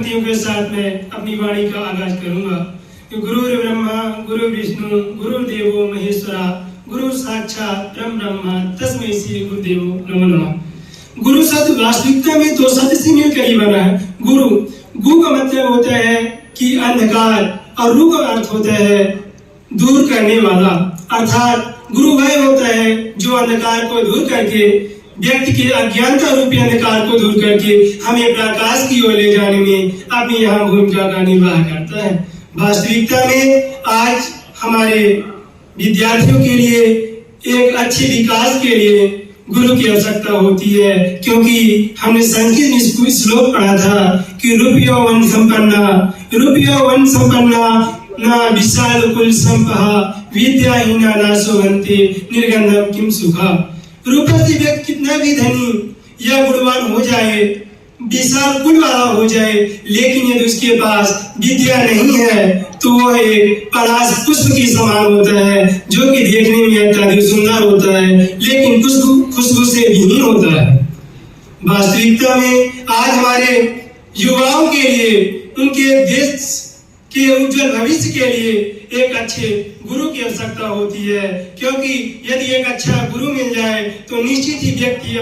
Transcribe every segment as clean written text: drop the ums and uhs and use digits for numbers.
पंक्तियों के साथ मैं अपनी वाणी का आगाज करूंगा। गुरुर् ब्रह्मा गुरु विष्णु गुरुर्देवो महेश्वरा गुरु साक्षात परम ब्रह्म तस्मै श्री गुरुदेवो नमो नमः। गुरु शब्द वास्तविकता में दो शब्द से मिलकर ही बना है। गुरु गु का मतलब होता है कि अंधकार और रु का अर्थ होता है दूर करने वाला, अर्थात गुरु वह होता है जो अंधकार को दूर करके व्यक्ति के अज्ञानता रूपी अंधकार को दूर करके हमें प्रकाश की ओर ले जाने में अपनी यहाँ भूमिका का निर्वाह करता है। वास्तविकता में आज हमारे विद्यार्थियों के लिए एक अच्छे विकास के लिए गुरु की आवश्यकता होती है, क्योंकि हमने संस्कृत में श्लोक पढ़ा था कि रूपयो वन संपन्ना न विशाल कुल संपहा विद्याहीना न सोहन्ते निर्गंधम किम सुखा। रूपसी व्यक्ति कितना भी धनी या गुणवान हो जाए, विशाल कुल वाला हो जाए, लेकिन यदि उसके पास विद्या नहीं है तो वह एक पलाश पुष्प की समान होता है, जो कि देखने में अत्यधिक सुंदर होता है लेकिन खुशबू से विहीन होता है। वास्तविकता में आज हमारे युवाओं के लिए, उनके देश के उज्जवल भविष्य के लिए एक अच्छे गुरु की आवश्यकता होती है, क्योंकि यदि एक अच्छा गुरु मिल जाए तो निश्चित ही व्यक्ति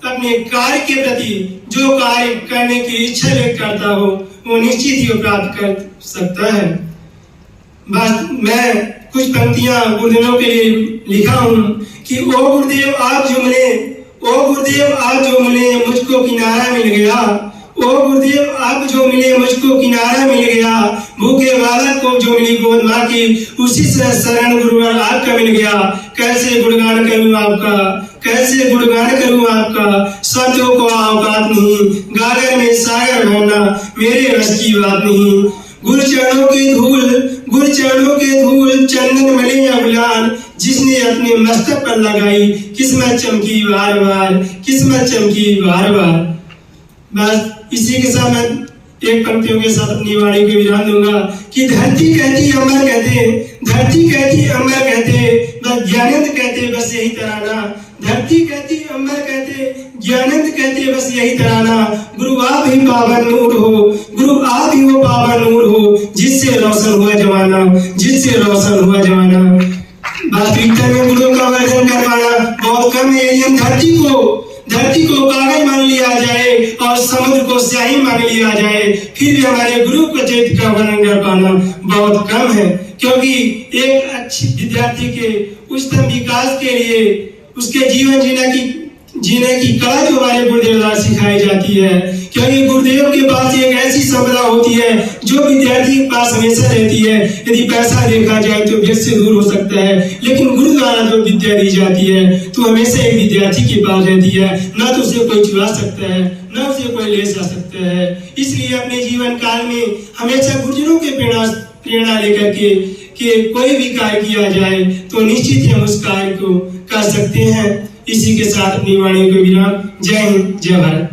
अपने कार्य के प्रति जो कार्य करने की इच्छा व्यक्त करता हो वो निश्चित ही प्राप्त कर सकता है। मैं कुछ पंक्तियां गुरुदेवों के लिए लिखा हूं कि ओ गुरुदेव आप जो मिले मुझको किनारा मिल गया, ओ गुरुदेव आप जो मिले मुझको किनारा मिल गया, भूखे बालक को जो मिली गोद माँ की उसी से शरण गुरुवर आपका मिल गया। कैसे गुणगान करूं आपका शब्दों को औकात नहीं, गागर में सागर भरना मेरे रस की बात नहीं। गुरु चरणों के धूल चंदन मले अबलान, जिसने अपने मस्तक पर लगाई किस्मत चमकी बार बार। बस इसी के साथ मैं एक पंक्तियों के साथ अपनी वाणी को विराम दूंगा कि धरती कहती अमर कहते बस ज्ञानंद कहते बस यही तराना। धरती कहती अमर कहते ज्ञानंद कहते बस यही तराना। गुरु आप ही पावन नूर हो, जिससे रोशन हुआ जमाना। वास्तविकता में गुरु का वर्णन कर पाना बहुत कम है। यदि धरती को कागज मान लिया जाए और समुद्र को स्याही मान लिया जाए, फिर भी हमारे गुरु को चरित्र का वर्णन कर पाना बहुत कम है, क्योंकि एक अच्छे विद्यार्थी के उच्चतम विकास के लिए उसके जीवन जीने की कला जो हमारे गुरुदेव द्वारा सिखाई जाती है, क्योंकि गुरुदेव के पास एक ऐसी संपदा होती है जो विद्यार्थी के पास हमेशा रहती है। यदि पैसा देखा जाए तो व्यक्ति से दूर हो सकता है, लेकिन गुरु द्वारा जो विद्या दी जाती है तो हमेशा एक विद्यार्थी के पास रहती है, न तो उसे कोई चुरा सकता है न उसे कोई ले जा सकता है। इसलिए अपने जीवन काल में हमेशा गुरुजनों के प्रेरणा लेकर के कोई भी कार्य किया जाए तो निश्चित ही हम उस कार्य को कर सकते हैं। इसी के साथ अपनी वाणी को विराम। जय हिंद, जय भारत।